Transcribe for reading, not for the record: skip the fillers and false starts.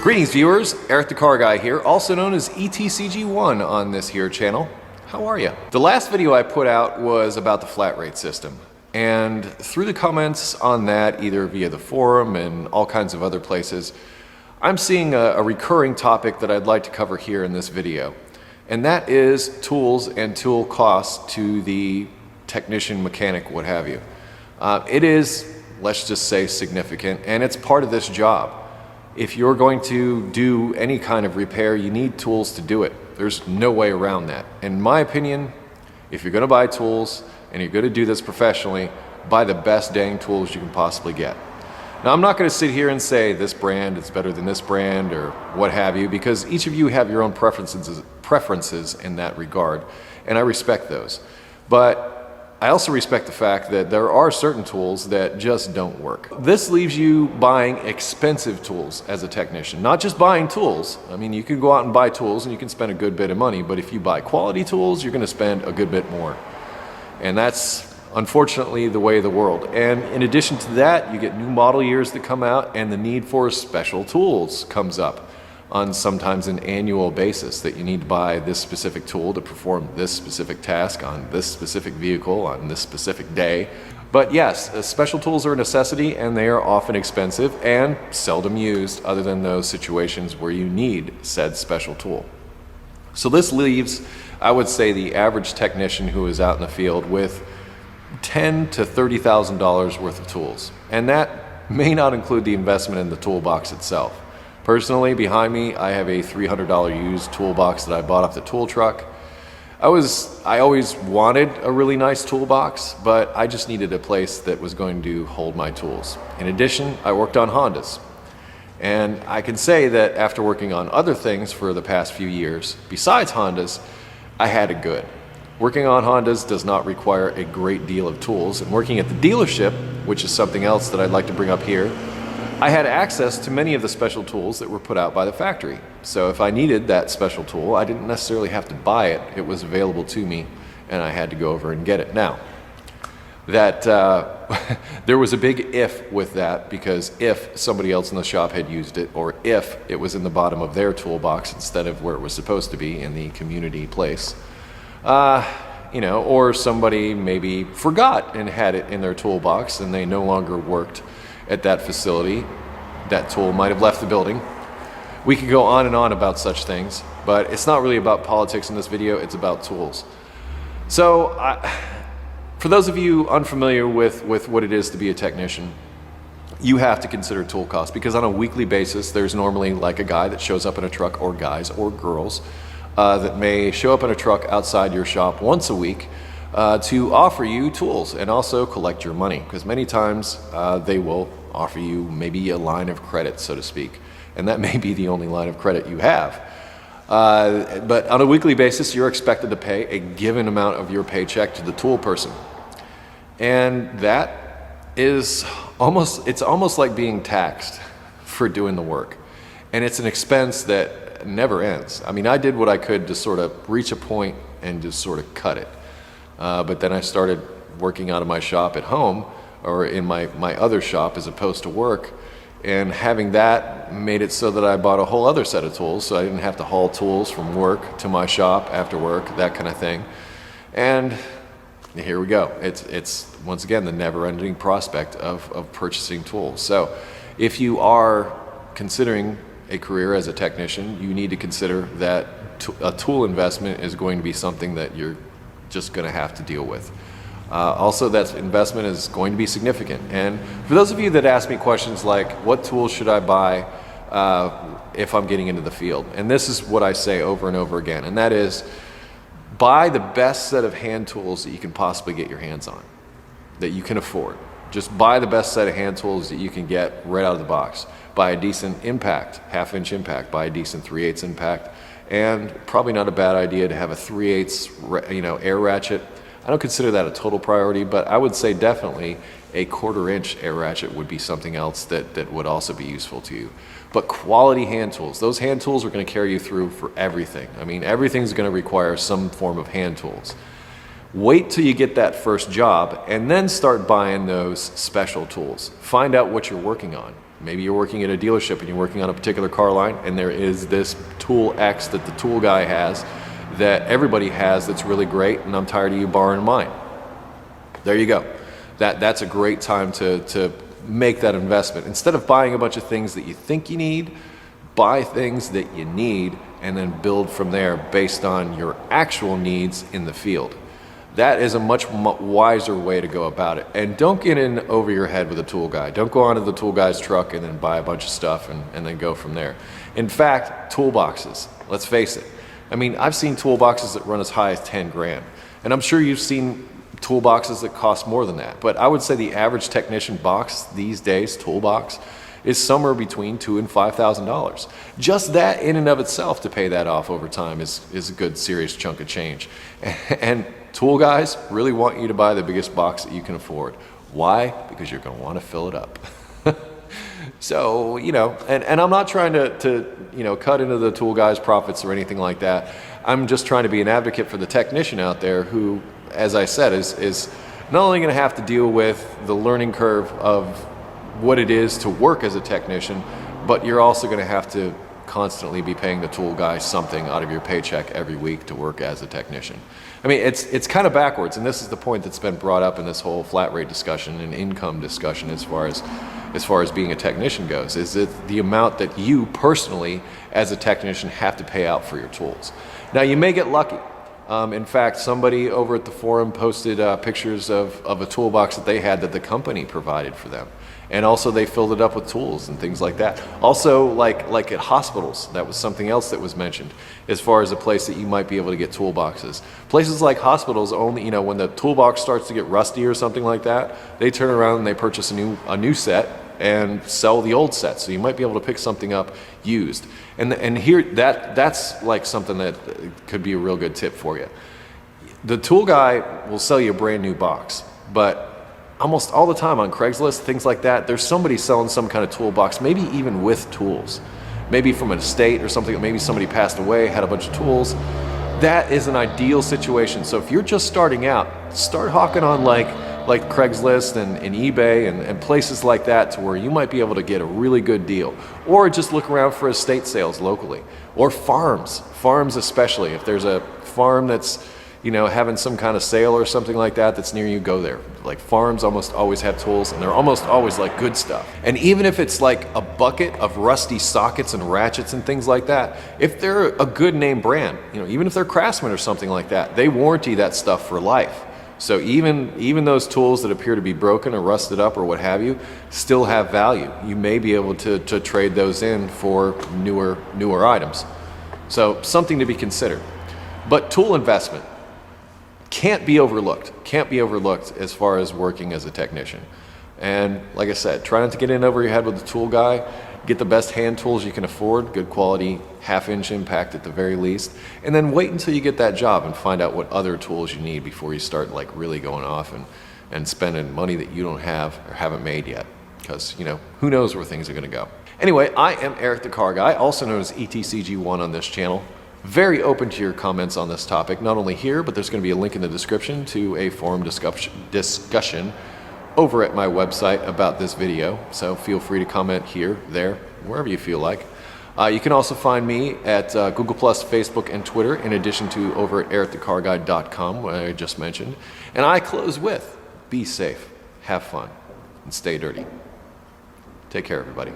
Greetings viewers, Eric the Car Guy here, also known as ETCG1 on this here channel. How are you? The last video I put out was about the flat rate system, and through the comments on that, either via the forum and all kinds of other places, I'm seeing a recurring topic that I'd like to cover here in this video, and that is tools and tool costs to the technician, mechanic, what have you. It is, let's just say, significant, and it's part of this job. If you're going to do any kind of repair, you need tools to do it. There's no way around that. In my opinion, if you're going to buy tools and you're going to do this professionally, buy the best dang tools you can possibly get. Now, I'm not going to sit here and say this brand is better than this brand or what have you, because each of you have your own preferences in that regard, and I respect those. But I also respect the fact that there are certain tools that just don't work. This leaves you buying expensive tools as a technician, not just buying tools. I mean, you can go out and buy tools and you can spend a good bit of money, but if you buy quality tools, you're going to spend a good bit more. And that's unfortunately the way of the world. And in addition to that, you get new model years that come out, and the need for special tools comes up on sometimes an annual basis, that you need to buy this specific tool to perform this specific task on this specific vehicle on this specific day. But yes, special tools are a necessity, and they are often expensive and seldom used other than those situations where you need said special tool. So this leaves, I would say, the average technician who is out in the field with $10,000 to $30,000 worth of tools. And that may not include the investment in the toolbox itself. Personally, behind me, I have a $300 used toolbox that I bought off the tool truck. I always wanted a really nice toolbox, but I just needed a place that was going to hold my tools. In addition, I worked on Hondas. And I can say that after working on other things for the past few years, besides Hondas, I had it good. Working on Hondas does not require a great deal of tools, and working at the dealership, which is something else that I'd like to bring up here, I had access to many of the special tools that were put out by the factory. So if I needed that special tool, I didn't necessarily have to buy it. It was available to me, and I had to go over and get it. Now, that there was a big if with that, because if somebody else in the shop had used it, or if it was in the bottom of their toolbox instead of where it was supposed to be in the community place, or somebody maybe forgot and had it in their toolbox and they no longer worked at that facility, that tool might have left the building. We could go on and on about such things, but it's not really about politics in this video, it's about tools. So for those of you unfamiliar with what it is to be a technician, you have to consider tool costs, because on a weekly basis there's normally like a guy that shows up in a truck, or guys or girls that may show up in a truck outside your shop once a week to offer you tools and also collect your money, because many times they will offer you maybe a line of credit, so to speak, and that may be the only line of credit you have. But on a weekly basis, you're expected to pay a given amount of your paycheck to the tool person, and that is almost like being taxed for doing the work, and it's an expense that never ends. I mean, I did what I could to sort of reach a point and just sort of cut it. But then I started working out of my shop at home, or in my other shop as opposed to work, and having that made it so that I bought a whole other set of tools, so I didn't have to haul tools from work to my shop after work, that kind of thing. And here we go. It's once again the never-ending prospect of purchasing tools. So if you are considering a career as a technician, you need to consider that a tool investment is going to be something that you're just going to have to deal with. Also, that investment is going to be significant. And for those of you that ask me questions like, what tools should I buy if I'm getting into the field? And this is what I say over and over again, and that is, buy the best set of hand tools that you can possibly get your hands on, that you can afford. Just buy the best set of hand tools that you can get right out of the box. Buy a decent impact, 1/2-inch impact, buy a decent 3/8 impact, and probably not a bad idea to have a 3/8 air ratchet. I don't consider that a total priority, but I would say definitely a 1/4-inch air ratchet would be something else that would also be useful to you. But quality hand tools, those hand tools are going to carry you through for everything. I mean, everything's going to require some form of hand tools. Wait till you get that first job and then start buying those special tools. Find out what you're working on. Maybe you're working at a dealership and you're working on a particular car line, and there is this tool X that the tool guy has that everybody has that's really great, and I'm tired of you borrowing mine. There you go. That's a great time to make that investment. Instead of buying a bunch of things that you think you need, buy things that you need and then build from there based on your actual needs in the field. That is a much wiser way to go about it. And don't get in over your head with a tool guy. Don't go onto the tool guy's truck and then buy a bunch of stuff and then go from there. In fact, toolboxes, let's face it. I mean, I've seen toolboxes that run as high as 10 grand. And I'm sure you've seen toolboxes that cost more than that. But I would say the average technician box these days, toolbox, is somewhere between $2,000 and $5,000. Just that in and of itself, to pay that off over time, is a good serious chunk of change. And tool guys really want you to buy the biggest box that you can afford. Why? Because you're going to want to fill it up. So, you know, and I'm not trying to you know, cut into the tool guy's profits or anything like that. I'm just trying to be an advocate for the technician out there who, as I said, is not only going to have to deal with the learning curve of what it is to work as a technician, but you're also going to have to constantly be paying the tool guy something out of your paycheck every week to work as a technician. I mean, it's kind of backwards, and this is the point that's been brought up in this whole flat rate discussion and income discussion as far as being a technician goes, is that the amount that you personally as a technician have to pay out for your tools. Now, you may get lucky. In fact, somebody over at the forum posted pictures of a toolbox that they had that the company provided for them. And also they filled it up with tools and things like that. Also, like at hospitals, that was something else that was mentioned as far as a place that you might be able to get toolboxes. Places like hospitals only, you know, when the toolbox starts to get rusty or something like that, they turn around and they purchase a new set and sell the old set. So you might be able to pick something up used. And here, that's like something that could be a real good tip for you. The tool guy will sell you a brand new box, but almost all the time on Craigslist, things like that, there's somebody selling some kind of toolbox, maybe even with tools. Maybe from an estate or something, maybe somebody passed away, had a bunch of tools. That is an ideal situation. So if you're just starting out, start hawking on like Craigslist and eBay and places like that, to where you might be able to get a really good deal. Or just look around for estate sales locally. Or farms especially. If there's a farm that's, you know, having some kind of sale or something like that that's near you, go there. Like, farms almost always have tools, and they're almost always like good stuff. And even if it's like a bucket of rusty sockets and ratchets and things like that, if they're a good name brand, you know, even if they're Craftsman or something like that, they warranty that stuff for life. So even those tools that appear to be broken or rusted up or what have you still have value. You may be able to trade those in for newer items. So something to be considered. But tool investment can't be overlooked as far as working as a technician. And like I said, try not to get in over your head with the tool guy. Get the best hand tools you can afford, good quality, half-inch impact at the very least, and then wait until you get that job and find out what other tools you need before you start like really going off and spending money that you don't have or haven't made yet, because, you know, who knows where things are going to go. Anyway, I am Eric the Car Guy, also known as ETCG1 on this channel. Very open to your comments on this topic, not only here, but there's going to be a link in the description to a forum discussion over at my website about this video. So feel free to comment here, there, wherever you feel like. You can also find me at Google+, Facebook, and Twitter, in addition to over at ericthecarguy.com, what I just mentioned. And I close with, be safe, have fun, and stay dirty. Take care, everybody.